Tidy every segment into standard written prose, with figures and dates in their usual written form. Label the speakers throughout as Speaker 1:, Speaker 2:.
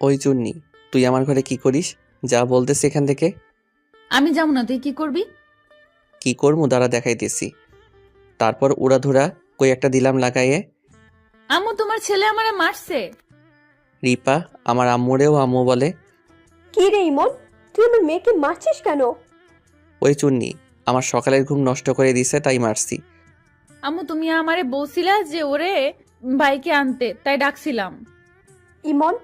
Speaker 1: ওই চুন্নি, তুই আমার ঘরে কি করিস? যা বলতেছি এখান থেকে।
Speaker 2: আমি যাবো না, তুই কি করবি?
Speaker 1: কি করবো দাঁড়া দেখাইতেছি। তারপর উড়াধুরা কই একটা দিলাম লাগাইয়ে।
Speaker 2: আম্মু, তোমার ছেলে আমারে মারছে।
Speaker 1: রিপা আমার আম্মুরেও আম্মু বলে।
Speaker 3: কি রে ইমন, তুই আমার মেয়েকে মারছিস কেন?
Speaker 1: ওই চুন্নি আমার সকালের ঘুম নষ্ট করে দিছে, তাই মারছি।
Speaker 2: আম্মু, তুমি আমারে বলছিলা যে ওরে বাইকে আনতে, তাই ডাকছিলাম।
Speaker 3: ইমন,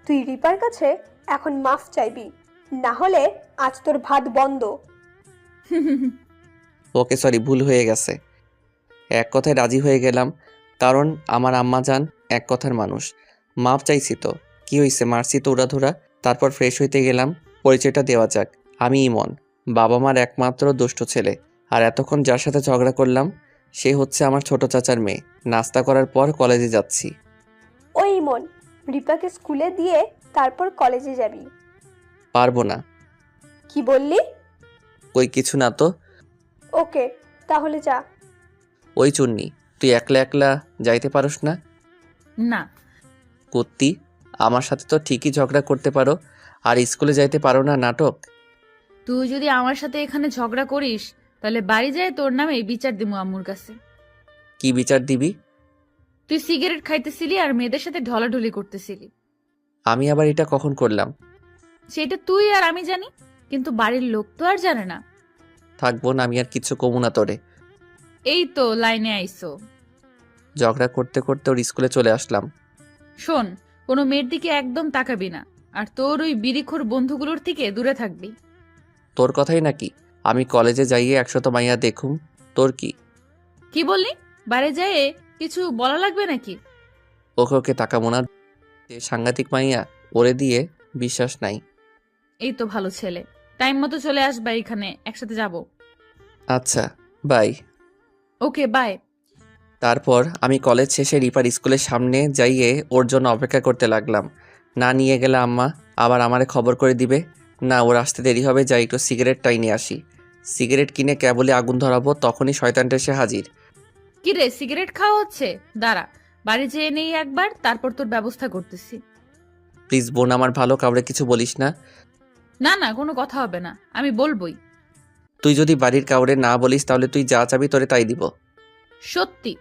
Speaker 3: তুই রিপার কাছে এখন মাফ চাইবি, না হলে আজ তোর ভাত বন্ধ।
Speaker 1: ওকে সরি, ভুল হয়ে গেছে। এক কথায় রাজি হয়ে গেলাম, কারণ আমার আম্মা জান এক কথার মানুষ। মাপ চাইছি তো কি হইছে, মারছি তো উড়াধুরা। তারপর ফ্রেশ হইতে গেলাম। পরিচয়টা দেওয়া যাক, আমি ইমন, বাবা মার একমাত্র দুষ্ট ছেলে। আর এতক্ষণ যার সাথে ঝগড়া করলাম সে হচ্ছে আমার ছোট চাচার মেয়ে। নাস্তা করার পর কলেজে যাচ্ছি।
Speaker 3: ওই ইমন, রিপাকে স্কুলে দিয়ে তারপর কলেজে যাবি।
Speaker 1: পারবো না।
Speaker 3: কি বললি?
Speaker 1: কই কিছু না তো।
Speaker 3: ওকে, তাহলে যা।
Speaker 1: ওই চুন্নি, তুই একলা একলা যাইতে পারোস না?
Speaker 2: না।
Speaker 1: কুত্তি, আমার সাথে তো ঠিকই ঝগড়া করতে পারো, আর স্কুলে যাইতে পারো না, নাটক।
Speaker 2: তুই যদি আমার সাথে এখানে ঝগড়া করিস, তাহলে বাড়ি যায় তোর নামে বিচার দিমু আম্মুর কাছে।
Speaker 1: কি বিচার দিবি?
Speaker 2: তুই সিগারেট খাইতেছিলি আর মেয়েদের সাথে ঢলাঢলি করতেছিলি।
Speaker 1: আমি আবার এটা কখন করলাম?
Speaker 2: সেটা তুই আর আমি জানি, কিন্তু বাড়ির লোক তো আর জানে না।
Speaker 1: থাকবো না, আমি আর কিছু কমু না তোরে।
Speaker 2: এই তো লাইনে আইসো।
Speaker 1: ঝগড়া করতে করতে ওর স্কুলে চলে আসলাম।
Speaker 2: শোন, কোনো মেয়ের দিকে একদম তাকাবি না, আর তোর ওই বিড়িখোর বন্ধুগুলোর থেকে দূরে থাকবি।
Speaker 1: তোর কথাই নাকি আমি কলেজে যাইয়ে 100 মাইয়া দেখুম? তোর কি?
Speaker 2: কি বললি? বাইরে যায় কিছু বলা লাগবে নাকি?
Speaker 1: ওকে ওকে তাকাবো না, যে সাংঘাতিক মাইয়া, ওরে দিয়ে বিশ্বাস নাই।
Speaker 2: এই তো ভালো ছেলে, টাইম মতো চলে আসবা, এখানে একসাথে যাব।
Speaker 1: আচ্ছা, বাই।
Speaker 2: Okay, by.
Speaker 1: তারপর আমি কলেজ শেষে রিপার স্কুলের সামনে যাইয়ে ওর জন্য অপেক্ষা করতে লাগলাম। না নিয়ে গেলে আম্মা আবার আমারে খবর করে দিবে। না, ওর আসতে দেরি হবে, যাই একটু সিগারেটটাই নিয়ে আসি। সিগারেট কিনে কেবলই আগুন ধরাবো, তখনই শয়তানটা এসে হাজির।
Speaker 2: কি রে, সিগারেট খাওয়া হচ্ছে? দাঁড়া, বাড়ি যেয়ে নেই একবার, তারপর তোর ব্যবস্থা করতেছি।
Speaker 1: প্লিজ বোন, আমার ভালো, কাউরে কিছু বলিস না।
Speaker 2: না না, কোনো কথা হবে না, আমি বলবোই।
Speaker 1: তুই যদি বাড়ির কাউরে না বলিস তাহলে তুই যা চাবি তোরে তাই দিব।
Speaker 2: সত্যি?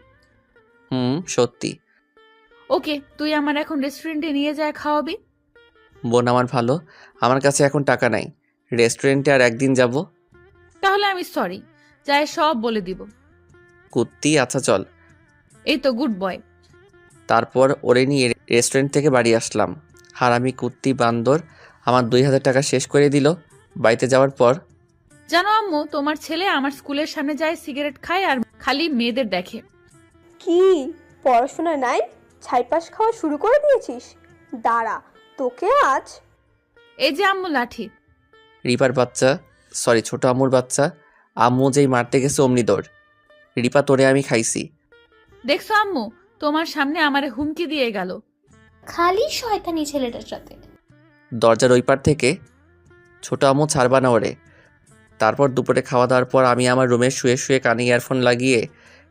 Speaker 1: সত্যি।
Speaker 2: ওকে, তুই আমার এখন রেস্টুরেন্টে নিয়ে যায় খাওয়াবি।
Speaker 1: বোন আমার ভালো, আমার কাছে এখন টাকা নাই। রেস্টুরেন্টে আর একদিন যাব।
Speaker 2: তাহলে আমি সরি, যায় সব বলে দিব।
Speaker 1: কুত্তি, আচ্ছা চল।
Speaker 2: এই তো গুড বয়।
Speaker 1: তারপর ওরে নিয়ে রেস্টুরেন্ট থেকে বাড়ি আসলাম। হারামি কুত্তি বান্দর আমার 2000 টাকা শেষ করে দিল। বাড়িতে যাওয়ার পর
Speaker 2: জানো আম্মু, তোমার ছেলে আমার স্কুলের সামনে যায়, সিগারেট খায় আর খালি মেয়েদের দেখে।
Speaker 3: কি, পড়াশোনা নাই, ছাইপাস খাওয়া শুরু করে দিয়েছিস? দাঁড়া, তোকে আজ।
Speaker 2: এই যে আম্মু লাঠি।
Speaker 1: রিপার বাচ্চা, সরি ছোট আম্মুর বাচ্চা, আম্মু যেই মারতে গেছে অমনি দৌড়। রিপা তোরে আমি খাইছি।
Speaker 2: দেখছো আম্মু, তোমার সামনে আমারে হুমকি দিয়ে গেল।
Speaker 4: খালি শয়তানি ছেলেটার সাথে।
Speaker 1: দরজার ওই পার থেকে ছোট আম্মু ছাড়বা না ওরে। তারপর দুপুরে খাওয়া দাওয়ার পর আমি আমার রুমে শুয়ে শুয়ে কানে ইয়ারফোন লাগিয়ে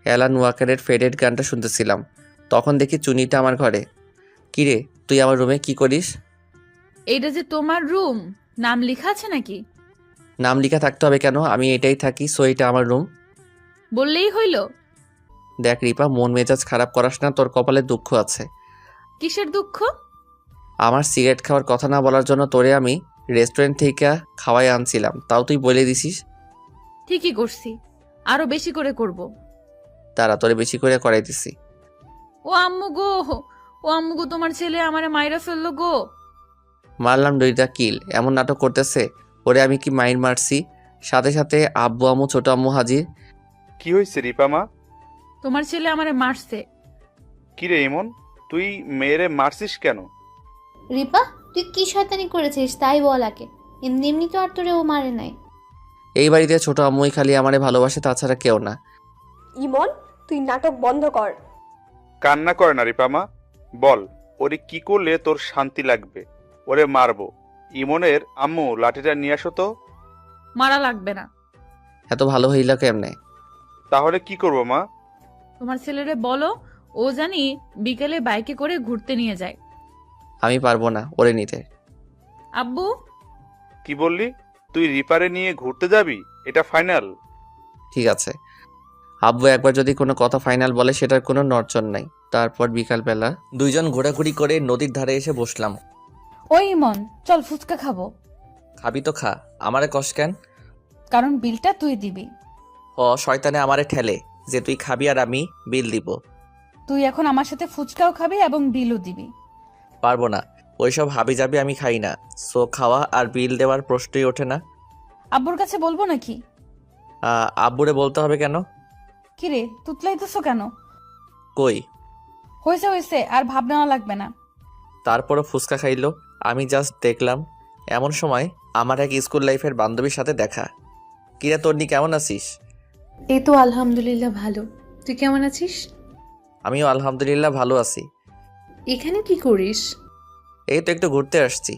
Speaker 1: অ্যালান ওয়াকারের ফেডেড গানটা শুনতেছিলাম। তখন দেখি চুনিটা আমার ঘরে। কিরে, তুই আমার রুমে কি করিস?
Speaker 2: এইটা যে তোমার রুম, নাম লেখা আছে নাকি?
Speaker 1: নাম লিখা থাকতে হবে কেন? আমি এটাই থাকি, সো এটা আমার রুম।
Speaker 2: বললেই হইল।
Speaker 1: দেখ রিপা, মন মেজাজ খারাপ করাস না, তোর কপালে দুঃখ আছে।
Speaker 2: কিসের দুঃখ?
Speaker 1: আমার সিগারেট খাওয়ার কথা না বলার জন্য তোরে আমি রেস্টুরেন্ট থেকে খাওয়াই আনছিলাম, তাও তুই বলে দিছিস।
Speaker 2: ঠিকই করছি, আরো বেশি করে করব।
Speaker 1: তারা তোরে বেশি করে করাই দিছি।
Speaker 2: ও আম্মু গো, ও আম্মু গো, তোমার ছেলে আমারে মাইরা ফেললো গো।
Speaker 1: মারলাম দুইটা কিল, এমন নাটক করতেছে। ওরে আমি কি মাইর মারছি? সাথে সাথে আব্বু আম্মু ছোট আম্মু হাজির।
Speaker 5: কি হয়েছে রিপা মা?
Speaker 2: তোমার ছেলে আমারে মারছে।
Speaker 5: কিরে ইমন, তুই মেয়েরে মারছিস কেন?
Speaker 4: রিপা, তুই কি শয়তানি করেছিস তাই বল আগে। এমনি এমনি তো আর তোরে ও মারে নাই।
Speaker 1: এই বাড়িতে ছোট আম্মুই খালি আমারে ভালোবাসে, তাছাড়া কেউ না।
Speaker 3: ইমন, তুই নাটক বন্ধ কর।
Speaker 5: কান্না করে না রিপা মা, বল ওরে কি করলে তোর শান্তি লাগবে? ওরে মারবো। ইমনের আম্মু লাঠিটা নিয়ে আসো তো।
Speaker 2: মারা লাগবে না।
Speaker 1: এত ভালো হইলা কেমনে?
Speaker 5: তাহলে কি করবো মা?
Speaker 2: তোমার ছেলেরে বলো ও জানি বিকেলে বাইকে করে ঘুরতে নিয়ে যায়।
Speaker 1: আমি পারবো না ওরে নিতে।
Speaker 2: আব্বু,
Speaker 5: কি বললি? তুই রিপারে নিয়ে ঘুরতে যাবি? এটা ফাইনাল?
Speaker 1: ঠিক আছে। আব্বু একবার যদি কোনো কথা ফাইনাল বলে সেটার কোনো নড়চড় নাই। তারপর বিকালবেলা দুইজন ঘোরাঘুরি করে নদীর ধারে এসে বসলাম।
Speaker 2: ওই ইমন, চল ফুচকা খাবো।
Speaker 1: খাবি তো খা, আমারে কস কেন?
Speaker 2: কারণ বিলটা তুই দিবি।
Speaker 1: শয়তানে আমারে ঠেলে যে তুই খাবি আর আমি বিল দিব।
Speaker 2: তুই এখন আমার সাথে ফুচকাও খাবি এবং বিলও দিবি।
Speaker 1: পারবো না, ওইসব হাবি যাবি আমি খাই না। সো খাওয়া আর বিল দেওয়ার প্রশ্নই ওঠে না।
Speaker 2: আব্বুর কাছে বলবো নাকি?
Speaker 1: আব্বুরে বলতে হবে কেন?
Speaker 2: কিরে তুতলাইতেছো কেন?
Speaker 1: কই?
Speaker 2: হয়েছে হয়েছে, আর ভাব নেওয়া লাগবে না।
Speaker 1: তারপরও ফুচকা খাইলো। আমি জাস্ট দেখলাম। এমন সময় আমার এক স্কুল লাইফের বান্ধবীর সাথে দেখা। কিরে তন্নি, কেমন আছিস?
Speaker 6: এই তো আলহামদুলিল্লাহ ভালো। তুই কেমন আছিস?
Speaker 1: আমিও আলহামদুলিল্লাহ ভালো আছি।
Speaker 6: এখানে কি করিস?
Speaker 1: এই তো একটু ঘুরতে আসছি।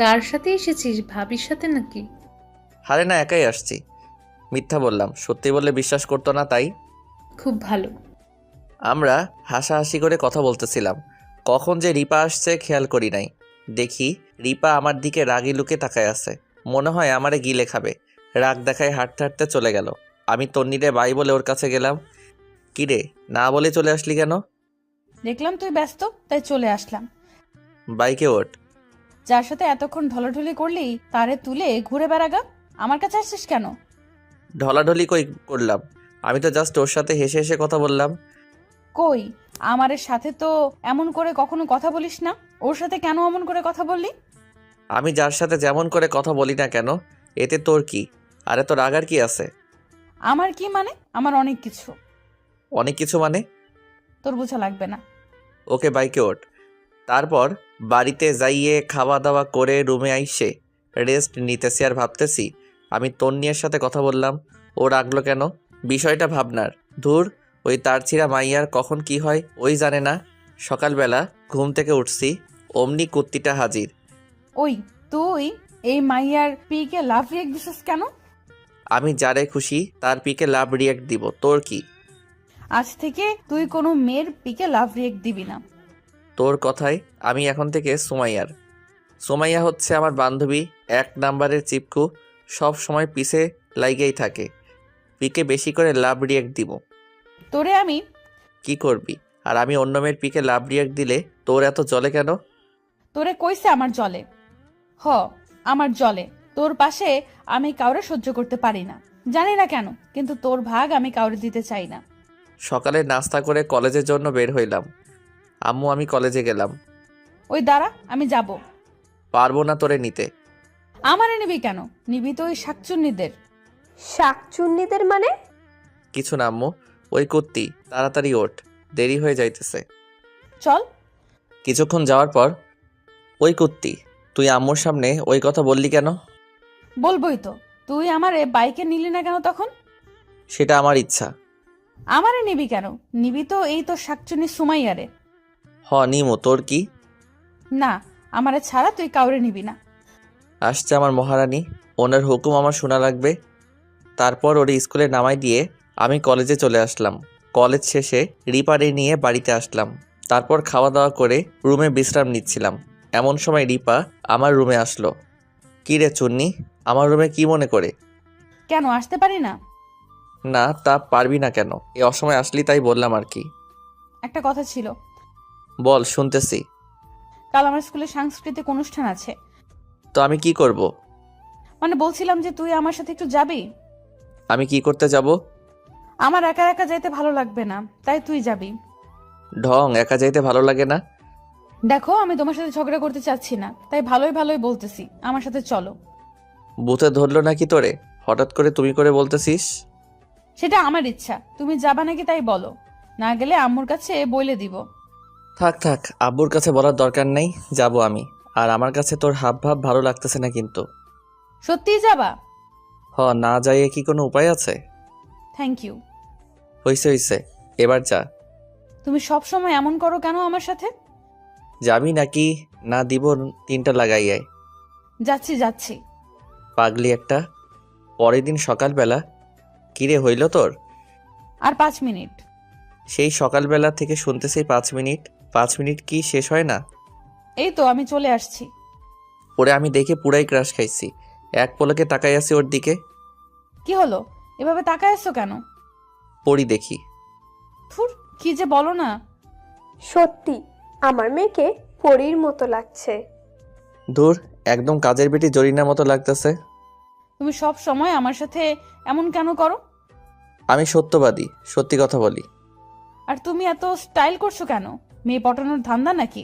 Speaker 6: কার সাথে এসেছিস? ভাবির সাথে নাকি?
Speaker 1: হারে না, একাই আসছি। মিথ্যা বললাম, সত্যি বললে বিশ্বাস করতো না, তাই।
Speaker 6: খুব ভালো।
Speaker 1: আমরা হাসাহাসি করে কথা বলতেছিলাম। কখন যে রিপা আসছে খেয়াল করি নাই। দেখি রিপা আমার দিকে রাগি লুকে তাকায় আছে। মনে হয় আমারে গিলে খাবে। রাগ দেখায় হাঁটতে হাঁটতে চলে গেল। আমি তন্নিরে বাই বলে ওর কাছে গেলাম। কিরে, না বলে চলে আসলি কেন?
Speaker 2: দেখলাম তুই ব্যস্ত, তাই চলে আসলাম।
Speaker 1: বাইকে ওঠ।
Speaker 2: যার সাথে এতক্ষণ ঢলাঢলি করলি তারে তুলে ঘুরে বেড়াগা। আমার কাছে আসছিস কেন?
Speaker 1: ঢলাঢলি কই করলাম? আমি তো জাস্ট ওর সাথে হেসে হেসে কথা বললাম।
Speaker 2: কই, আমারের সাথে তো এমন করে কখনো কথা বলিস না। ওর সাথে কেন এমন করে কথা বললি?
Speaker 1: আমি যার সাথে যেমন করে কথা বলি না কেন, এতে তোর কি? আরে তোর রাগার কি আছে?
Speaker 2: আমার কি মানে? আমার অনেক কিছু।
Speaker 1: অনেক কিছু মানে?
Speaker 2: তোর বোঝা লাগবে না।
Speaker 1: ওকে, বাইকে ওঠ। তারপর বাড়িতে যাইয়ে খাওয়া দাওয়া করে রুমে আইসে রেস্ট নিতেছি আর ভাবতেছি আমি তন্নির সাথে কথা বললাম, ও রাগলো কেন? বিষয়টা ভাবনার। ধুর, ওই তার ছিঁড়া মাইয়ার কখন কি হয় ওই জানে না। সকালবেলা ঘুম থেকে উঠছি, অমনি কুত্তিটা হাজির।
Speaker 2: ওই, তুই এই মাইয়ার পিকে লাভ রিয়েক্ট দিছিস কেন?
Speaker 1: আমি যারে খুশি তার পিকে লাভ রিয়াক্ট দিব, তোর কি?
Speaker 2: আজ থেকে তুই কোনো মেয়ের পিকে লাভ রিয়েক্ট দিবি না।
Speaker 1: তোর কথায় আমি এখন থেকে সুমাইয়ার। সুমাইয়া হচ্ছে আমার বান্ধবী, 1 নাম্বারের চিপকু। সব সময় পিছে লাইগেই থাকে। পিকে বেশি করে লাভ রিয়াক্ট দিব।
Speaker 2: তোরে আমি
Speaker 1: কি করবি? আর আমি অন্য মেয়ের পিকে লাভ রিয়াক্ট দিলে তোর এত জলে কেন?
Speaker 2: তোরে কইছে আমার জলে। হ, আমার জলে। তোর পাশে আমি কাউরে সহ্য করতে পারি না, জানি না কেন, কিন্তু তোর ভাগ আমি কাউরে দিতে চাই না।
Speaker 1: সকালে নাস্তা করে কলেজের জন্য বের হইলাম। আম্মু, আমি কলেজে গেলাম।
Speaker 2: ওই দাঁড়া, আমি যাব।
Speaker 1: পারবো না তোরে নিতে।
Speaker 2: আমারে নিবি কেন? নিবি তো ওই শাকচুন্নিদের।
Speaker 3: শাকচুন্নিদের মানে?
Speaker 1: কিছু না আম্মু, ওই কুত্তি। তাড়াতাড়ি ওঠ, দেরি হয়ে যাইতেছে।
Speaker 2: চল।
Speaker 1: কিছুক্ষণ যাওয়ার পর, ওই কুত্তি, তুই আম্মুর সামনে ওই কথা বললি কেন?
Speaker 2: বলবোই তো। তুই আমারে বাইকে নিলি না কেন তখন?
Speaker 1: সেটা আমার ইচ্ছা।
Speaker 2: আমারে নিবি কেন? নিবি তো এই তো শাকচুন্নি সুমাইয়ারে।
Speaker 1: নিমো, তোর কি?
Speaker 2: না, আমারে ছাড়া তুই কাউরে নিবি না।
Speaker 1: আসছে আমার মহারানী, ওনার হুকুম আমার শোনা লাগবে। তারপর ওর স্কুলে নামাই দিয়ে আমি কলেজে চলে আসলাম। কলেজ শেষে রিপারে নিয়ে বাড়িতে আসলাম। তারপর খাওয়া দাওয়া করে রুমে বিশ্রাম নিচ্ছিলাম। এমন সময় রিপা আমার রুমে আসলো। কি রে চুন্নি, আমার রুমে কি মনে করে?
Speaker 2: কেন আসতে পারি না?
Speaker 1: না, তা পারবি না কেন? এই অসময় আসলি তাই বললাম আর কি।
Speaker 2: একটা কথা ছিল।
Speaker 1: বল, শুনতেছি।
Speaker 2: কাল আমার স্কুলে সাংস্কৃতিক অনুষ্ঠান আছে।
Speaker 1: তো আমি কি করব?
Speaker 2: মানে বলছিলাম যে তুই আমার সাথে একটু যাবি।
Speaker 1: আমি কি করতে যাব?
Speaker 2: আমার একা একা যাইতে ভালো লাগবে না, তাই তুই যাবি।
Speaker 1: ঢং, একা যাইতে ভালো লাগে না।
Speaker 2: দেখো, আমি তোমার সাথে ঝগড়া করতে চাচ্ছি না, তাই ভালোই ভালোই বলতেছি, আমার সাথে চলো।
Speaker 1: বুথে ধরলো নাকি তোরে? হঠাৎ করে তুমি করে বলতেছিস।
Speaker 2: সেটা আমার ইচ্ছা, তুমি যাবা নাকি তাই বলো। না গেলে আম্মুর কাছে বইলে দিব।
Speaker 1: থাক থাক, আব্বুর কাছে বলার দরকার নেই, যাব আমি। আর আমার কাছে তোর হাব ভাব ভালো লাগতেছে না কিন্তু।
Speaker 2: সত্যিই যাবা?
Speaker 1: না যাইয়ে কি কোনো উপায় আছে?
Speaker 2: Thank you.
Speaker 1: হইছে, এবার যা।
Speaker 2: তুমি সব সময় এমন করো কেন আমার সাথে?
Speaker 1: যাবি নাকি না দিব 3টা লাগাইয়ায়?
Speaker 2: যাচ্ছি যাচ্ছি।
Speaker 1: পাগলি একটা। পরের দিন সকালবেলা, কিরে হইল তোর?
Speaker 2: আর 5 মিনিট।
Speaker 1: সেই সকালবেলা থেকে শুনতেছি 5 মিনিট। 5 মিনিট কি শেষ হয় না?
Speaker 2: এই তো আমি চলে আসছি।
Speaker 1: ওরে আমি দেখে পুরাই ক্রাশ খাইছি। এক পলকে তাকাই আছি ওর দিকে।
Speaker 2: কি হলো, এভাবে তাকায় আছো কেন?
Speaker 1: পড়ি দেখি।
Speaker 2: থুর, কি যে বলো না।
Speaker 3: সত্যি আমার মেয়েকে পরীর মতো লাগছে।
Speaker 1: ধুর, একদম কাজের বেটি জরিনার মতো লাগতেছে।
Speaker 2: তুমি সব সময় আমার সাথে এমন কেন করো?
Speaker 1: আমি সত্যবাদী, সত্যি কথা বলি।
Speaker 2: আর তুমি এত স্টাইল করছো কেন? মেয়ে পটানোর ধান্দা নাকি?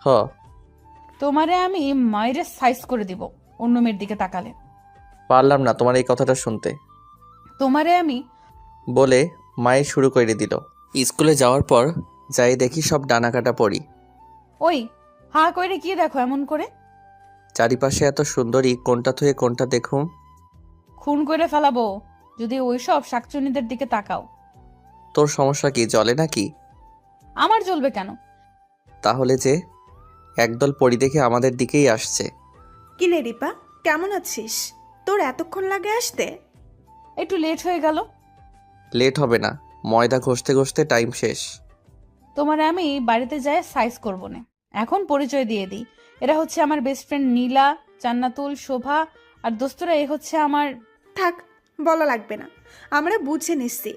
Speaker 1: হ।
Speaker 2: তোমারে আমি মায়ের সাইজ করে দিব অন্য মেয়ের দিকে তাকালে।
Speaker 1: পারলাম না তোমার এই কথাটা শুনতে।
Speaker 2: তোমারে আমি
Speaker 1: বলে মায়ের শুরু করে দিল। স্কুলে যাওয়ার পর যাই দেখি সব ডানাকাটা পড়ি।
Speaker 2: ওই হা কইরে কি দেখো এমন করে?
Speaker 1: চারিপাশে এত সুন্দরী, কোনটা থুয়ে কোনটা দেখুম।
Speaker 2: খুন করে ফেলাবো যদি ওইসব শাকচুনিদের দিকে তাকাও।
Speaker 1: তোর সমস্যা কি, জলে নাকি?
Speaker 2: আমার জ্বলবে কেন?
Speaker 1: তাহলে যে একদল পরি দেখে আমাদের দিকেই আসছে।
Speaker 7: কি রে রিপা, কেমন আছিস? তোর এতক্ষণ লাগে আসতে?
Speaker 2: একটু লেট হয়ে গেল।
Speaker 1: লেট হবে না, ময়দা ঘষতে ঘষতে টাইম শেষ।
Speaker 2: তোমারে আমি বাড়িতে যাই সাইজ করবো না। এখন পরিচয় দিয়ে দিই, এরা হচ্ছে আমার বেস্ট ফ্রেন্ড নীলা, জান্নাতুল, শোভা আর দোস্তরা এ হচ্ছে আমার।
Speaker 7: থাক, বলা লাগবে না, আমরা বুঝে নিচ্ছি।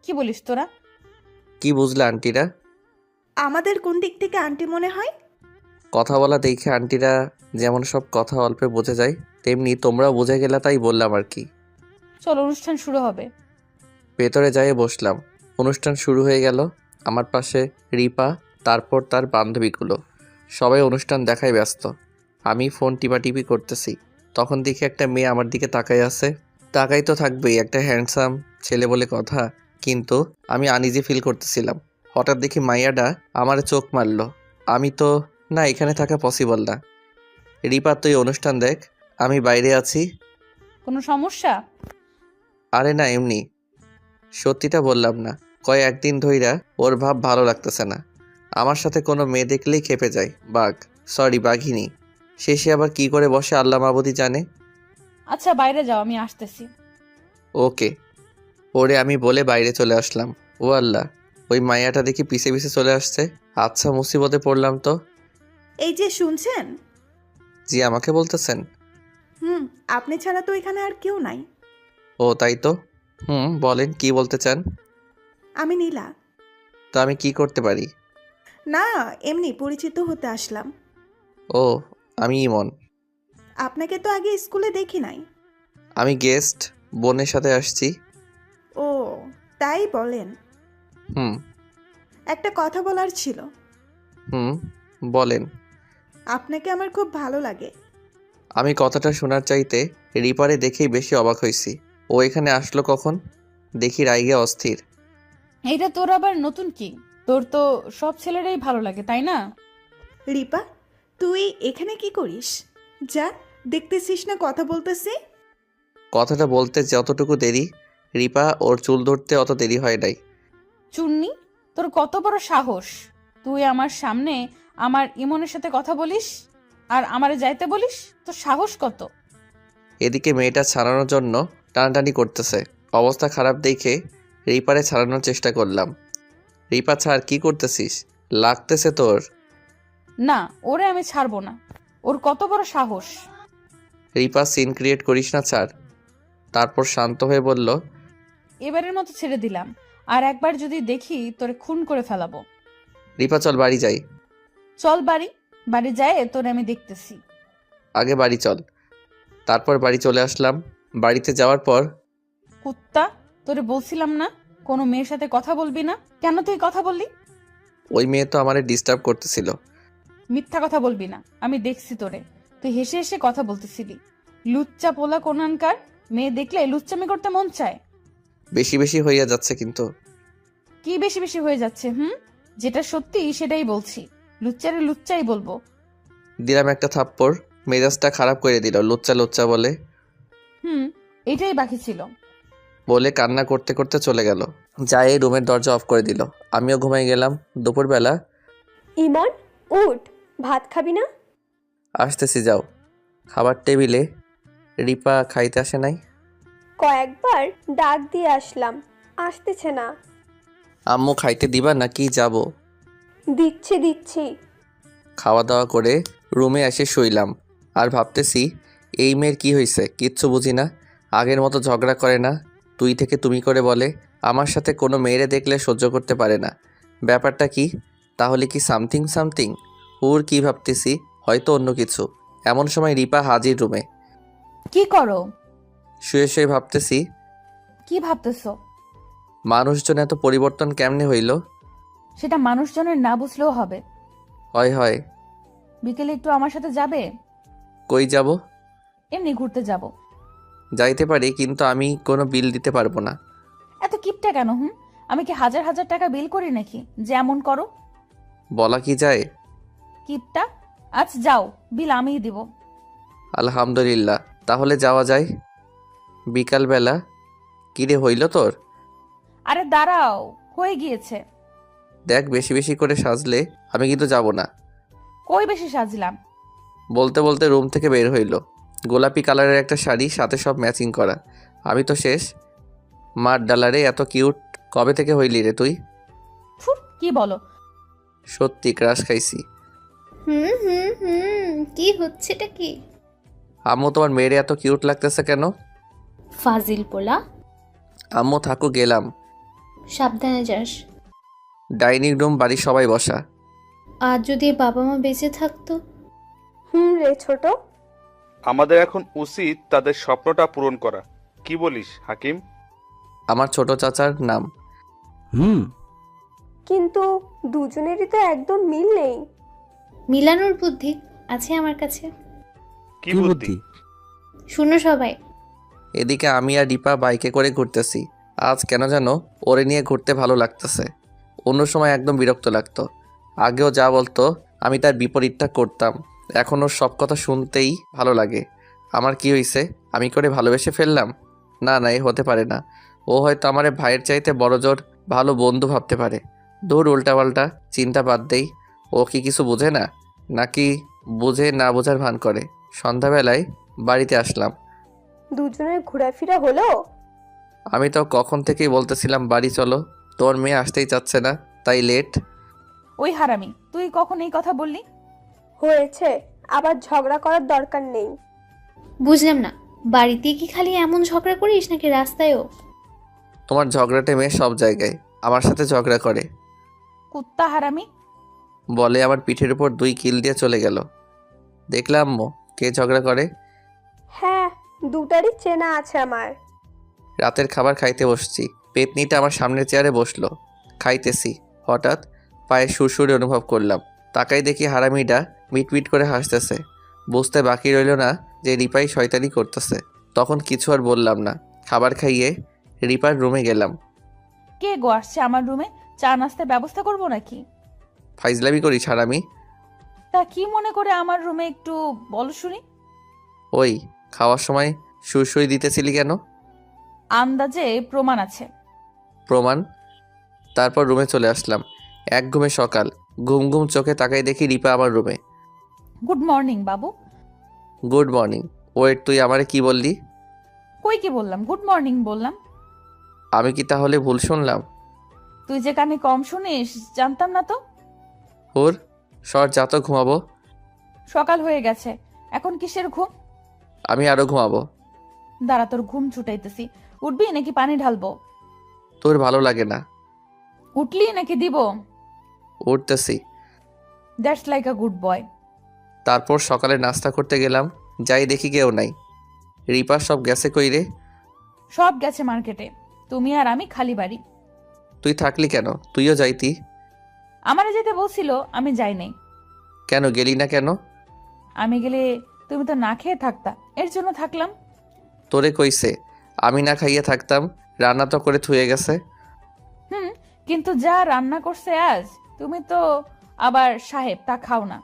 Speaker 2: কি বলিস তোরা?
Speaker 1: কি বুঝলে আন্টিরা?
Speaker 7: আমাদের কোন দিক থেকে আন্টি মনে হয়?
Speaker 1: কথা বলা দেখে আন্টিরা যেমন সব কথা অল্পে বোঝা যায়, তেমনি তোমরাও বুঝে গেলা, তাই বললাম আর কি।
Speaker 2: চল অনুষ্ঠান শুরু হবে।
Speaker 1: ভেতরে যাই বসলাম। অনুষ্ঠান শুরু হয়ে গেল। আমার পাশে রিপা, তারপর তার বান্ধবীগুলো। সবাই অনুষ্ঠান দেখায় ব্যস্ত। আমি ফোন টিপাটিপি করতেছি। তখন দেখি একটা মেয়ে আমার দিকে তাকাই আছে। তাকাই তো থাকবেই, একটা হ্যান্ডসাম ছেলে বলে কথা। কিন্তু আমি আনইজি ফিল করতেছিলাম। হঠাৎ দেখি মাইয়াডা আমার চোখ মারলো। আমি তো না, এখানে থাকা পসিবল না। রিপা তুই অনুষ্ঠান দেখ, আমি বাইরে আছি।
Speaker 2: কোনো সমস্যা?
Speaker 1: আরে না, এমনি। সত্যিটা বললাম না, একদিন ধইরা ওর ভাব ভালো লাগতেছে না। আমার সাথে কোনো মেয়ে দেখলেই খেপে যায়। বাঘিনী। শেষে আবার কি করে বসে আল্লাহ মাবুদি জানে।
Speaker 2: আচ্ছা বাইরে যাও, আমি আসতেছি।
Speaker 1: ওকে। ওরে আমি বলে বাইরে চলে আসলাম। ও আল্লাহ, ওই মাইয়াটা দেখি পিছে পিছে চলে আসছে। আচ্ছা, মুসিবতে পড়লাম তো।
Speaker 7: এই যে শুনছেন?
Speaker 1: জি, আমাকে বলতেছেন?
Speaker 7: আপনি ছাড়া তো এখানে আর কেউ নাই।
Speaker 1: ও তাই তো। বলেন, কি বলতে চান?
Speaker 7: আমি নীলা।
Speaker 1: তো আমি কি করতে পারি?
Speaker 7: না, এমনি পরিচিত হতে আসলাম।
Speaker 1: ও, আমি ইমন।
Speaker 7: আপনাকে তো আগে স্কুলে দেখি নাই।
Speaker 1: আমি গেস্ট, বোনের সাথে আসছি।
Speaker 7: ও, তাই বলেন।
Speaker 1: হুম।
Speaker 7: একটা কথা বলার ছিল।
Speaker 1: বলেন।
Speaker 7: আপনাকে আমার খুব ভালো লাগে।
Speaker 1: আমি কথাটা শোনার চাইতে রিপারে দেখেই বেশি অবাক হয়েছি। ও এখানে আসলো কখন? দেখি রাইগে অস্থির।
Speaker 2: এইটা তোর আবার নতুন কি? তোর তো সব ছেলেরাই ভালো লাগে, তাই না?
Speaker 7: রিপা, তুই এখানে কি করিস? যা, দেখতেছিস না কথা বলতেছি।
Speaker 1: কথাটা বলতে যতটুকু দেরি, রিপা ওর চুল ধরতে অত দেরি হয় নাই।
Speaker 2: চুন্নি, তোর কত বড় সাহস! তুই আমার সামনে আমার ইমনের সাথে কথা বলিস আর আমারে যাইতে বলিস? তোর সাহস কত?
Speaker 1: এদিকে মেয়েটা ছাড়ানোর জন্য টানাটানি করতেছে। অবস্থা খারাপ দেখে রিপারে ছাড়ানোর চেষ্টা করলাম। রিপা ছাড়, কি করতেছিস? লাগতেছে তোর।
Speaker 2: না, ওরে আমি ছাড়বো না। ওর কত বড় সাহস!
Speaker 1: রিপা সিন ক্রিয়েট করিস না, ছাড়। তারপর শান্ত হয়ে বলল,
Speaker 2: এবারের মতো ছেড়ে দিলাম, আর একবার যদি দেখি তোরে খুন করে ফেলাবো।
Speaker 1: রিপা চল বাড়ি যাই।
Speaker 2: চল বাড়ি। বাড়ি যায় তোরে আমি দেখতেছি।
Speaker 1: আগে বাড়ি চল। তারপর বাড়ি চলে আসলাম। বাড়িতে যাওয়ার পর
Speaker 2: কুত্তা, তোরে বলছিলাম না কোনো মেয়ের সাথে কথা বলবি না? কেন তুই কথা বললি?
Speaker 1: ওই মেয়ে তো আমারে ডিস্টার্ব করতেছিল।
Speaker 2: মিথ্যা কথা বলবি না, আমি দেখছি তোরে। তুই হেসে হেসে কথা বলতেছিলি। লুচ্চা পোলা কোনানকার। মেয়ে দেখলে লুচ্চামি করতে মন চায়।
Speaker 1: বেশি বেশি হইয়া যাচ্ছে কিন্তু।
Speaker 2: কি বেশি বেশি হয়ে যাচ্ছে? যেটা সত্যি সেটাই বলছি। লুচ্চারে লুচ্চাই বলবো।
Speaker 1: দিলাম একটা থাপ্পড়। মেজাজটা খারাপ করে দিল। লুচ্চা লুচ্চা বলে
Speaker 2: এটাই বাকি ছিল।
Speaker 1: বলে কান্না করতে করতে চলে গেল। যাই রুমের দরজা অফ করে দিল। আমিও ঘুমাই গেলাম। দুপুরবেলা
Speaker 3: ইমন, উঠ, ভাত খাবি না?
Speaker 1: আসতেছি, যাও। খাবার টেবিলে রিপা খাইতে আসে নাই।
Speaker 3: কয়েকবার ডাক দিয়ে আসলাম, আসতেছে না।
Speaker 1: আম্মু খাইতে দিবা নাকি যাব?
Speaker 3: দিচ্ছি দিচ্ছি।
Speaker 1: খাওয়া দাওয়া করে রুমে এসে শুইলাম আর ভাবতেছি এই মেয়ের কি হয়েছে, কিচ্ছু বুঝি না। আগের মতো ঝগড়া করে না, তুই থেকে তুমি করে বলে। আমার সাথে কোনো মেয়েরে দেখলে সহ্য করতে পারে না। ব্যাপারটা কি? তাহলে কি সামথিং সামথিং? ওর কি ভাবতেছি, হয়তো অন্য কিছু। এমন সময় রিপা হাজির রুমে।
Speaker 2: কি করো?
Speaker 1: শুয়ে শুয়ে ভাবতেছি
Speaker 2: কি ভাবতেছো?
Speaker 1: মানুষজন এত পরিবর্তন কেমনে হইল?
Speaker 2: সেটা মানুষজনের না বুঝলেও হবে।
Speaker 1: হয় হয়।
Speaker 2: বিকেলে একটু আমার সাথে যাবে?
Speaker 1: কই যাব?
Speaker 2: এমনি ঘুরতে যাব।
Speaker 1: যাইতে পারি, কিন্তু আমি কোনো বিল দিতে পারবো না।
Speaker 2: এত কিপটা কেন? আমি কি হাজার হাজার টাকা বিল করি নাকি যে এমন করো?
Speaker 1: বলা কি যায়?
Speaker 2: কিপটা? আচ্ছা যাও, বিল আমিই দিব।
Speaker 1: আলহামদুলিল্লাহ, তাহলে যাওয়া যায়। বিকালবেলা। কিরে হইল তোর?
Speaker 2: আরে দাঁড়াও, হয়ে গিয়েছে।
Speaker 1: দেখ, বেশি বেশি করে সাজলে আমি কিন্তু যাব না।
Speaker 2: কই বেশি সাজলাম?
Speaker 1: বলতে বলতে রুম থেকে বের হইল। গোলাপি কালারের একটা শাড়ি, সাথে সব ম্যাচিং করা। আমি তো শেষ। মার ডালারে, এত কিউট কবে থেকে হইলি রে তুই?
Speaker 2: ফুট, কি বলো?
Speaker 1: সত্যি ক্রাশ খাইছি।
Speaker 4: কি হচ্ছেটা কি?
Speaker 1: আম্মু, তোমার মেয়েরে এত কিউট লাগতেছে কেন?
Speaker 4: ফাজিল পোলা।
Speaker 1: আম্মু থাকো, গেলাম।
Speaker 4: সাবধানে যাস।
Speaker 1: ডাইনিং রুম, বাড়ির সবাই বসা।
Speaker 4: আর যদি বাবা মা বেঁচে থাকতো?
Speaker 3: রে ছোট।
Speaker 5: আমাদের এখন উচিত তাদের স্বপ্নটা পূরণ করা। কি বলিস হাকিম?
Speaker 1: আমার ছোট চাচার নাম।
Speaker 3: কিন্তু দুজনেরই তো একদম মিল নেই।
Speaker 4: মিলানোর বুদ্ধি আছে আমার কাছে।
Speaker 5: কি বুদ্ধি?
Speaker 4: শুনো সবাই।
Speaker 1: এদিকে আমি আর রিপা বাইকে করে ঘুরতেছি। আজ কেন যেন ওরে নিয়ে ঘুরতে ভালো লাগতেছে। অন্য সময় একদম বিরক্ত লাগতো। আগেও যা বলতো আমি তার বিপরীতটা করতাম। এখন ওর সব কথা শুনতেই ভালো লাগে। আমার কি হয়েছে? আমি করে ভালোবেসে ফেললাম? না না, এ হতে পারে না। ও হয়তো আমার ভাইয়ের চাইতে বড় জোর ভালো বন্ধু ভাবতে পারে। দূর, উল্টাপাল্টা চিন্তা বাদ দেই। ও কি কিছু বোঝে না, নাকি বুঝে না বোঝার ভান করে? সন্ধ্যাবেলায় বাড়িতে আসলাম।
Speaker 3: দুজনের ঘোরাফেরা হলো?
Speaker 1: আমি তো কখন থেকেই বলতেছিলাম বাড়ি চলো, তোর মেয়ে আসতেই চাচ্ছে না, তাই লেট।
Speaker 2: ওই হারামি, তুই কখন এই কথা বললি?
Speaker 3: হয়েছে, আবার ঝগড়া করার দরকার নেই।
Speaker 4: বুঝলাম না, বাড়িতে কি খালি এমন ঝগড়া করিস নাকি রাস্তায়ও?
Speaker 1: তোমার ঝগড়াটে মেয়ে সব জায়গায় আমার সাথে ঝগড়া করে।
Speaker 2: কুত্তা হারামি।
Speaker 1: বলে আমার পিঠের উপর 2 কিল দিয়ে চলে গেল। দেখলাম কে ঝগড়া করে।
Speaker 3: হ্যাঁ, দুটারই চেনা আছে আমার।
Speaker 1: রাতের খাবার খাইতে বসছি। পেতনিটা আমার সামনের চেয়ারে বসলো। খাইতেছি, হঠাৎ পায়ে সুরসুরে অনুভব করলাম। তাকাই দেখি হারামিটা মিটমিট করে হাসতেছে। বুঝতে বাকি রইল না যে রিপাই শয়তানি করতেছে। তখন কিছু আর বললাম না। খাবার খাইয়ে রিপার রুমে গেলাম।
Speaker 2: কে গো আসছে আমার রুমে? চা নাস্তার ব্যবস্থা করবো নাকি?
Speaker 1: ফাইজলামি করিস হারামি?
Speaker 2: তা কি মনে করে আমার রুমে একটু বলো শুনি।
Speaker 1: ওই খাওয়ার সময় সুরসুরি দিতেছিলি কেন?
Speaker 2: আন্দাজে প্রমাণ আছে।
Speaker 1: প্রমাণ? তারপর রুমে চলে আসলাম। এক ঘুমে সকাল। ঘুম ঘুম চোখে তাকাই দেখি রিপা আমার রুমে।
Speaker 2: গুড মর্নিং বাবু।
Speaker 1: Good morning. ওয়েট, তুই আমারে কি বললি?
Speaker 2: কই কি বললাম? গুড মর্নিং বললাম।
Speaker 1: আমি কি তাহলে ভুল শুনলাম?
Speaker 2: তুই যে কানে কম শুনিস জানতাম না তো।
Speaker 1: ওর সর, যা তো ঘুমাবো।
Speaker 2: সকাল হয়ে গেছে, এখন কিসের ঘুম?
Speaker 1: আমি আরো ঘুমাবো।
Speaker 2: দাঁড়া, তোর ঘুম ছুটাইতেছি। উঠবি নাকি পানি ঢালবো?
Speaker 1: তোর ভালো লাগে না?
Speaker 2: উঠলি নাকি দিব?
Speaker 1: উঠতেছি।
Speaker 2: That's like a good boy.
Speaker 1: তারপর সকালে নাস্তা করতে গেলাম। যাই দেখি কেউ নাই। রিপা সব গেছে কই রে?
Speaker 2: সব গেছে মার্কেটে, তুমি আর আমি খালি বাড়ি।
Speaker 1: তুই থাকলি কেন? তুইও যাইতি।
Speaker 2: আমারে যেতে বলছিল, আমি যাই নাই।
Speaker 1: কেন গেলি না কেন?
Speaker 2: আমি গেলে তুমি তো না খেয়ে থাকতা, এর জন্য থাকলাম।
Speaker 1: তোরে কইছে আমি না খাইয়ে থাকতাম? রান্না তো করে থুয়ে গেছে।
Speaker 2: কিন্তু যা রান্না করছে আজ, তুমি তো আবার সাহেব, তা খাও না।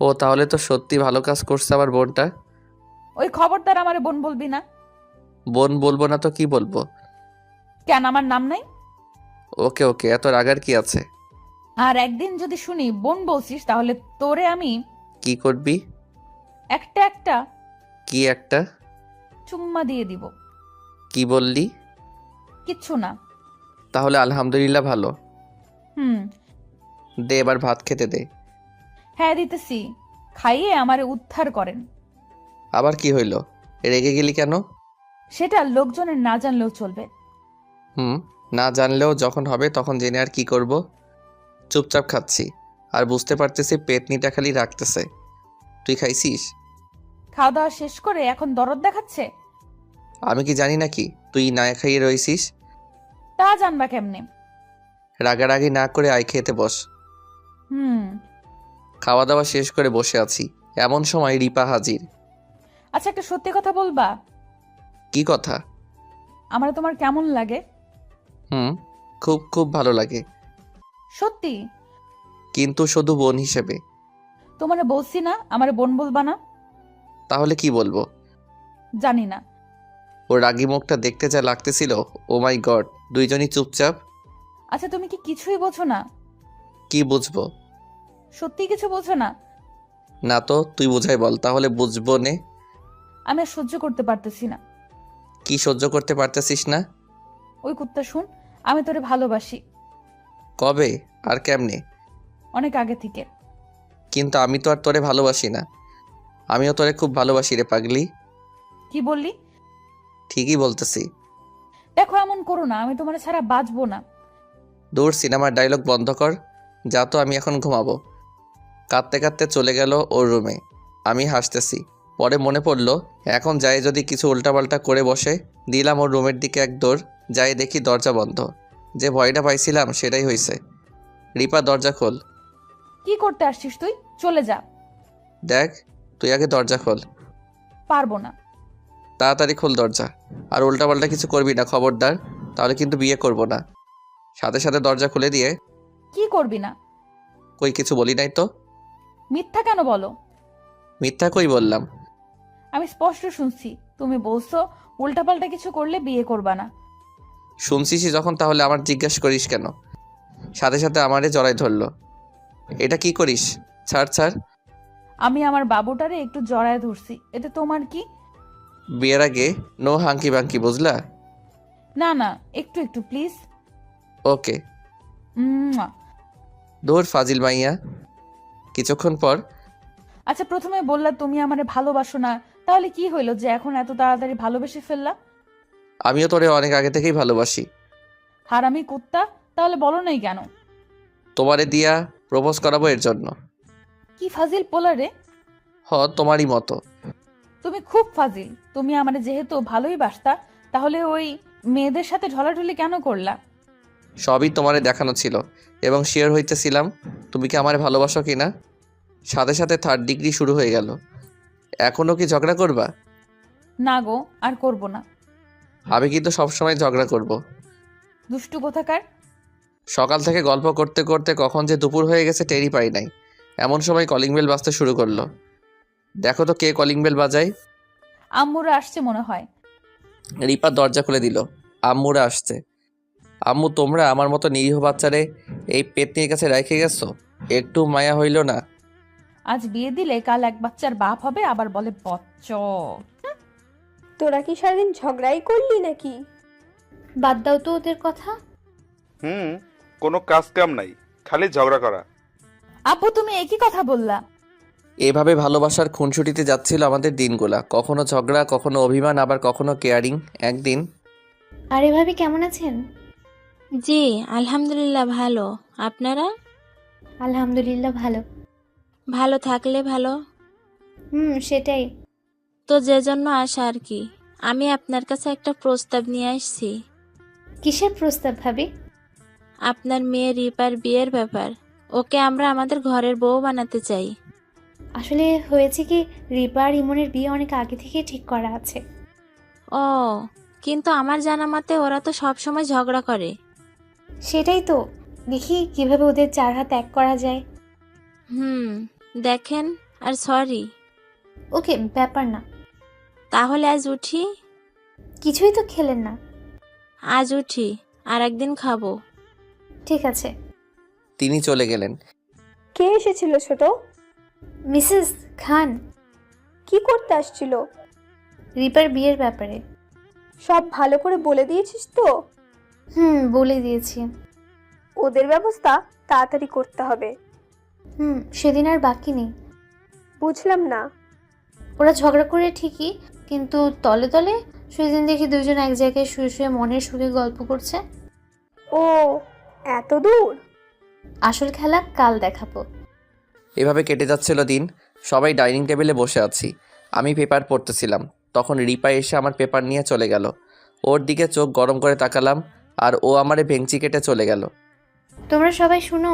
Speaker 1: ও তাহলে তো সত্যি ভালো কাজ করছে আমার বোনটা।
Speaker 2: ওই খবরদার আমারে বোন বলবি না।
Speaker 1: বোন বলবো না তো কি বলবো?
Speaker 2: কেন, আমার নাম নাই?
Speaker 1: ওকে ওকে, এত রাগার কি আছে?
Speaker 2: আর একদিন যদি শুনি বোন বলছিস, তাহলে তোরে আমি
Speaker 1: কি করবি?
Speaker 2: একটা একটা
Speaker 1: কি একটা?
Speaker 2: চুম্মা দিয়ে দিব।
Speaker 1: কি বললি?
Speaker 2: কিচ্ছু না।
Speaker 1: তাহলে আলহামদুলিল্লাহ ভালো।
Speaker 2: হুম।
Speaker 1: দে এবার ভাত খেতে দে।
Speaker 2: হ্যাঁ দিতেছি, খাইয়ে আমারে উদ্ধার করেন।
Speaker 1: আবার কি হইল? রেগে গেলি কেন?
Speaker 2: সেটা লোকজনের না জানলেও চলবে।
Speaker 1: না জানলেও যখন হবে তখন জেনে আর কি করব? চুপচাপ খাচ্ছি, আর বুঝতে পারতেছি পেটনিটা খালি রাখতেছে। তুই খাইছিস?
Speaker 2: খাওয়া দাওয়া শেষ করে এখন দরদ দেখাচ্ছে?
Speaker 1: আমি কি জানি নাকি তুই না খাইয়ে রইছিস?
Speaker 2: তা জানবা কেমনে?
Speaker 1: রাগারাগি না করে আয় খেতে বস।
Speaker 2: হুম।
Speaker 1: খাওয়া দাওয়া শেষ করে বসে আছি, এমন সময় রিপা হাজির।
Speaker 2: আচ্ছা, একটা সত্যি কথা বলবা?
Speaker 1: কি কথা?
Speaker 2: আমার তোমার কেমন লাগে?
Speaker 1: খুব খুব ভালো লাগে,
Speaker 2: সত্যি?
Speaker 1: কিন্তু শুধু বোন হিসেবে।
Speaker 2: তোমারে বলছি না আমারে বোন বলবা না?
Speaker 1: তাহলে কি বলবো?
Speaker 2: জানি না।
Speaker 1: ওর রাগি মুখটা দেখতে যা লাগতেছিল, ও মাই গড। দুইজনই চুপচাপ।
Speaker 2: আচ্ছা, তুমি কি কিছুই বোঝো না?
Speaker 1: কি বুঝবো?
Speaker 2: সত্যি কিছু বোঝো না?
Speaker 1: না তো, তুই বুঝাই বল, তাহলে বুঝবো নে।
Speaker 2: আমি আর সহ্য করতে পারতেছি না।
Speaker 1: কি সহ্য করতে পারতেছিস না?
Speaker 2: ওই কুত্তা শুন, আমি তোরে ভালোবাসি।
Speaker 1: কবে আর কেমনে?
Speaker 2: অনেক আগে থেকে।
Speaker 1: কিন্তু আমি তো আর তোরে ভালোবাসি না। আমিও তোরে খুব ভালোবাসি রে পাগলি।
Speaker 2: কি বললি?
Speaker 1: ঠিকই বলতেছি।
Speaker 2: দেখো, এমন করো না, আমি তোমার ছাড়া বাঁচবো না।
Speaker 1: দূর, সিনেমার ডায়লগ বন্ধ কর। যা তো, আমি এখন ঘুমাবো। কাঁদতে কাঁদতে চলে গেল ওর রুমে। আমি হাসতেছি। পরে মনে পড়লো, এখন যাই যদি কিছু উল্টাপাল্টা করে বসে। দিলাম ওর রুমের দিকে এক দৌড়। যাই দেখি দরজা বন্ধ। যে ভয়টা পাইছিলাম সেটাই হয়েছে। রিপা, দরজা খোল।
Speaker 2: কি করতে আসছিস তুই? চলে যা।
Speaker 1: দেখ, তুই আগে দরজা খোল।
Speaker 2: পারবো না।
Speaker 1: তাড়াতাড়ি খোল দরজা। আর উল্টাপাল্টা কিছু করবি না, খবরদার। তাহলে কিন্তু বিয়ে করব না। সাথে সাথে দরজা খুলে দিয়ে।
Speaker 2: কি করবি না?
Speaker 1: কই কিছু বলি নাই তো।
Speaker 2: মিথ্যা কেন বলো?
Speaker 1: মিথ্যা কই বললাম?
Speaker 2: আমি স্পষ্ট শুনছি তুমি বলছো উল্টাপাল্টা কিছু করলে বিয়ে করবা না।
Speaker 1: শুনছিসই যখন, তাহলে আমার জিজ্ঞাসা করিস কেন? সাথে সাথে আমারে জড়াই ধরলো। এটা কি করিস? ছাড় ছাড়।
Speaker 2: আমি আমার বাবুটারে একটু জড়ায় ধরছি, এতে তোমার কি?
Speaker 1: বিয়ের আগে নো হাঙ্কি বাঙ্কি, বুঝলা?
Speaker 2: না না, একটু একটু প্লিজ।
Speaker 1: ওকে। দূর ফাজিল মাইয়া। কিছুক্ষণ পর।
Speaker 2: আচ্ছা, প্রথমে বললা তুমি আমারে ভালোবাসো না, তাহলে কি হইলো যে এখন এত তাড়াতাড়ি ভালোবেসে ফেললা?
Speaker 1: আমিও তোরে অনেক আগে থেকেই ভালোবাসি।
Speaker 2: হারামি কুত্তা, তাহলে বলো নাই কেন?
Speaker 1: তোমারে দিয়া প্রপোজ করাবো এর জন্য।
Speaker 2: কি ফাজিল পোলা রে!
Speaker 1: তোমারই মতো।
Speaker 2: তুমি খুব ফাজিল। তুমি আমারে যেহেতু ভালোই বাসতা, তাহলে ওই মেয়েদের সাথে ঢলাঢলি কেন করলা?
Speaker 1: সবই তোমারে দেখানো ছিল, এবং শিওর হইতেছিলাম তুমি কি আমারে ভালোবাসো কিনা। সাথে সাথে থার্ড ডিগ্রি শুরু হয়ে গেল। এখনো কি ঝগড়া করবা?
Speaker 2: না গো, আর করব না।
Speaker 1: আমি কিন্তু সবসময় ঝগড়া করব।
Speaker 2: দুষ্টু কোথাকার!
Speaker 1: সকাল থেকে গল্প করতে করতে কখন যে দুপুর হয়ে গেছে টেরই পাই নাই। এমন সময় কলিং বেল বাজতে শুরু করলো। দেখো তো কে কলিং বেল বাজায়।
Speaker 2: আম্মুরা আসছে মনে হয়।
Speaker 1: রিপা দরজা খুলে দিল। আম্মুরা আসছে। আম্মু, তোমরা আমার মতো নিরীহ বাচ্চারে এই পেতনির কাছে রেখে গেছো? একটু মায়া হইল না?
Speaker 2: আজ বিয়ে দিলে কাল এক বাচ্চার বাপ হবে, আবার বলে বচ্চ।
Speaker 3: তোরা কি সারাদিন ঝগড়াই করলি নাকি?
Speaker 4: বাদ দাও তো ওদের কথা।
Speaker 5: কোনো কাজ কাম নাই, খালি ঝগড়া করা।
Speaker 2: আব্বু, তুমি একই কথা বললা।
Speaker 1: এভাবে ভালোবাসার খুনসুটিতে যাচ্ছিল আমাদের দিনগুলা। কখনো ঝগড়া, কখনো অভিমান, আবার কখনো কেয়ারিং। একদিন।
Speaker 4: আরে ভাবি, কেমন আছেন?
Speaker 8: জি আলহামদুলিল্লাহ ভালো। আপনারা?
Speaker 4: আলহামদুলিল্লাহ ভালো।
Speaker 8: ভালো থাকলে ভালো।
Speaker 4: সেটাই।
Speaker 8: তো যে জন্য আসা আর কি, আমি আপনার কাছে একটা প্রস্তাব নিয়ে আসছি।
Speaker 4: কিসের প্রস্তাব ভাবি?
Speaker 8: আপনার মেয়ে রিপার বিয়ের ব্যাপার। ওকে আমরা আমাদের ঘরের বউ বানাতে চাই।
Speaker 4: আসলে হয়েছে কি, রিপা আর ইমনের বিয়ে অনেক আগে থেকে ঠিক করা আছে।
Speaker 8: ও, কিন্তু আমার জানা মতে ওরা তো সবসময় ঝগড়া করে।
Speaker 4: সেটাই তো, দেখি কিভাবে ওদের চার হাত এক করা যায়।
Speaker 8: দেখেন, আর সরি।
Speaker 4: ওকে, ব্যাপার না।
Speaker 8: তাহলে আজ উঠি?
Speaker 4: কিছুই তো খেলেন না।
Speaker 8: আজ উঠি, আর একদিন খাবো।
Speaker 4: ঠিক আছে।
Speaker 1: তিনি চলে গেলেন।
Speaker 3: কে এসেছিল ছোট?
Speaker 4: মিসেস খান।
Speaker 3: কি করতে আসছিল?
Speaker 4: রিপার বিয়ের ব্যাপারে।
Speaker 3: সব ভালো করে বলে দিয়েছিস তো?
Speaker 4: বলে দিয়েছি।
Speaker 3: ওদের ব্যবস্থা তাড়াতাড়ি করতে হবে।
Speaker 4: সেদিন আর বাকি নেই।
Speaker 3: বুঝলাম না।
Speaker 4: ওরা ঝগড়া করে ঠিকই, কিন্তু তলে তলে সেদিন দেখি দুজন এক জায়গায় শুয়ে শুয়ে মনের সুখে গল্প করছে।
Speaker 3: ও, এত দূর?
Speaker 4: আসল খেলা কাল দেখাবো।
Speaker 1: এভাবে কেটে যাচ্ছিল দিন। সবাই ডাইনিং টেবিলে বসে আছি, আমি পেপার পড়তেছিলাম। তখন রিপা এসে আমার পেপার নিয়ে চলে গেল। ওর দিকে চোখ গরম করে তাকালাম, আর ও আমারে ভেঙচি কেটে চলে গেল।
Speaker 4: তোমরা সবাই শুনো,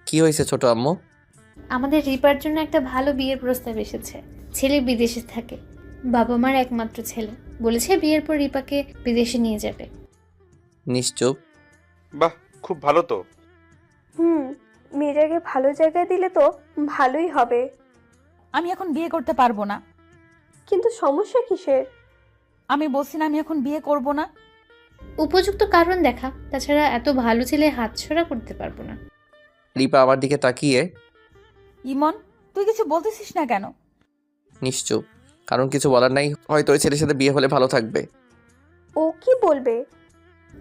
Speaker 1: কি হয়েছে ছোট আম্মু?
Speaker 4: আমাদের রিপার জন্য একটা ভালো বিয়ের প্রস্তাব এসেছে। ছেলে বিদেশে থাকে, বাবা মার একমাত্র ছেলে। বলেছে বিয়ের পর রিপাকে বিদেশে নিয়ে যাবে।
Speaker 1: নিশ্চুপ।
Speaker 5: বাহ, খুব ভালো তো।
Speaker 3: মেয়েটাকে ভালো জায়গায় দিলে তো ভালোই হবে।
Speaker 2: আমি এখন বিয়ে করতে পারবো না।
Speaker 3: কিন্তু সমস্যা কিসের?
Speaker 2: আমি বলছি না আমি এখন বিয়ে করব না।
Speaker 4: উপযুক্ত কারণ দেখা, তাছাড়া এত ভালো ছেলে হাতছাড়া করতে পারবো না।
Speaker 1: রিপা আমার দিকে তাকিয়ে,
Speaker 2: ইমন, তুই কিছু বলতেছিস না কেন?
Speaker 1: নিশ্চুপ। কারণ কিছু বলার নাই, হয়তো ওই ছেলের সাথে বিয়ে হলে ভালো থাকবে।
Speaker 3: ও কি বলবে?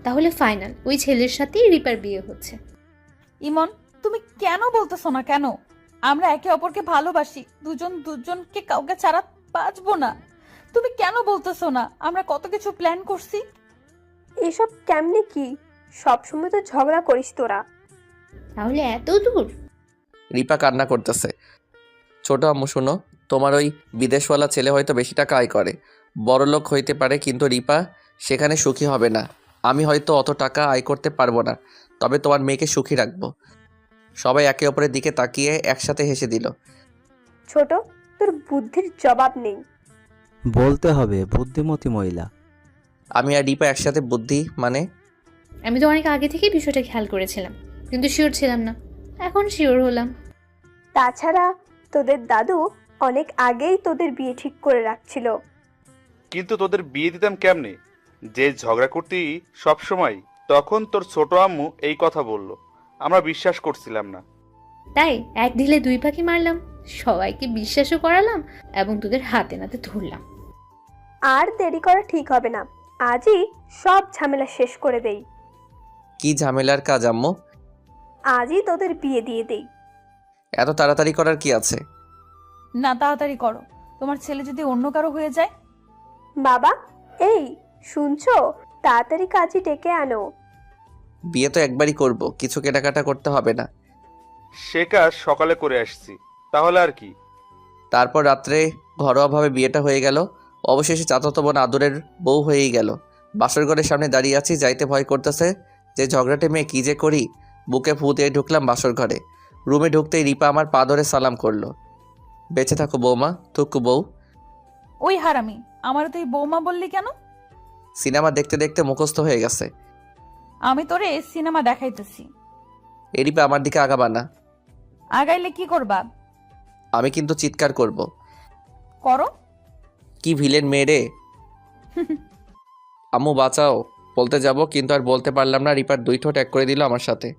Speaker 4: তাহলে ফাইনাল, ওই ছেলের সাথেই রিপার বিয়ে হচ্ছে।
Speaker 2: ইমন, তুমি কেন বলতেছো না কেন? আমরা একে অপরকে ভালোবাসি, দুজন দুজনকে কাউকে ছাড়া বাঁচবো না। তুমি কেন বলতেছো না? আমরা কত কিছু প্ল্যান করছি।
Speaker 3: এসব কেমনে কি? সবসময় তো ঝগড়া করিস তোরা।
Speaker 4: তাহলে এত দূর?
Speaker 1: রিপা কান্না করতেছে। ছোট আম্মু শোনো, তোমার ওই বিদেশওয়ালা ছেলে হয়তো বেশি টাকা আয় করে, বড়লোক হইতে পারে, কিন্তু রিপা সেখানে সুখী হবে না। আমি হয়তো অত টাকা আয় করতে পারবো না, তবে তোমার মেয়েকে সুখী রাখবো। সবাই একে অপরের দিকে তাকিয়ে একসাথে হেসে দিল।
Speaker 3: ছোট, তোর বুদ্ধির জবাব নেই।
Speaker 9: বলতে হবে বুদ্ধিমতী মহিলা।
Speaker 1: আমি আর রিপা একসাথে বুদ্ধি মানে?
Speaker 4: আমি তো অনেক আগে থেকেই বিষয়টা খেয়াল করেছিলাম, কিন্তু শিওর ছিলাম না। এখন শিওর হলাম।
Speaker 3: তাছাড়া তোদের দাদু অনেক আগেই তোদের বিয়ে ঠিক করে রাখছিল।
Speaker 5: কিন্তু তোদের বিয়ে দিতাম কেমনে? যে ঝগড়া করতি সব সময়, তখন তোর ছোট আম্মু এই কথা বলল, আমরা বিশ্বাস করছিলাম না।
Speaker 4: তাই এক ঢিলে দুই পাখি মারলাম, সবাইকে বিশ্বাসও করালাম এবং তোদের হাতে নাতে ধরলাম।
Speaker 3: আর দেরি করা ঠিক হবে না, আজই সব ঝামেলা শেষ করে দেই।
Speaker 1: কি ঝামেলার কাজ আম্মু?
Speaker 3: আজই তোদের বিয়ে দিয়ে দেই।
Speaker 1: এত তাড়াতাড়ি করার কি আছে?
Speaker 2: না, তাড়াতাড়ি করো। তোমার ছেলে যদি অন্য কারো হয়ে যায়?
Speaker 3: বাবা, এই শুনছো? তাড়াতাড়ি কাজই ডেকে আনো।
Speaker 1: বিয়ে তো একবারই করব, কিছু কেনাকাটা করতে হবে না।
Speaker 5: সে কাজ সকালে করে আসছি, তাহলে আর কি।
Speaker 1: তারপর রাত্রে ঘরোয়াভাবে বিয়েটা হয়ে গেল। অবশেষে চাচাতো বোন আদরের বউ হয়েই গেল। বাসর ঘরের সামনে দাঁড়িয়ে আছি, যাইতে ভয় করতেছে যে ঝগড়াটে মেয়ে কী যে করি। বুকে ফু দিয়ে ঢুকলাম বাসর ঘরে। রুমে ঢুকতেই রিপা আমার পা ধরে সালাম করলো। বেঁচে থাকো বৌমা, থুকু বউ।
Speaker 2: ওই হারামি, আমার তুই বৌমা বললি কেন?
Speaker 1: সিনেমা দেখতে দেখতে মুখস্থ হয়ে গেছে।
Speaker 2: আমি তোরে সিনেমা দেখাইতেছি।
Speaker 1: এ রিপা আমার দিকে আগাবা না।
Speaker 2: আগাইলে কি করবা?
Speaker 1: আমি কিন্তু চিৎকার করব।
Speaker 2: করো।
Speaker 1: কি ভিলেন মেয়ে রে! আম্মু বাঁচাও বলতে যাব, কিন্তু আর বলতে পারলাম না। রিপার দুই ঠোঁট এক করে দিল আমার সাথে।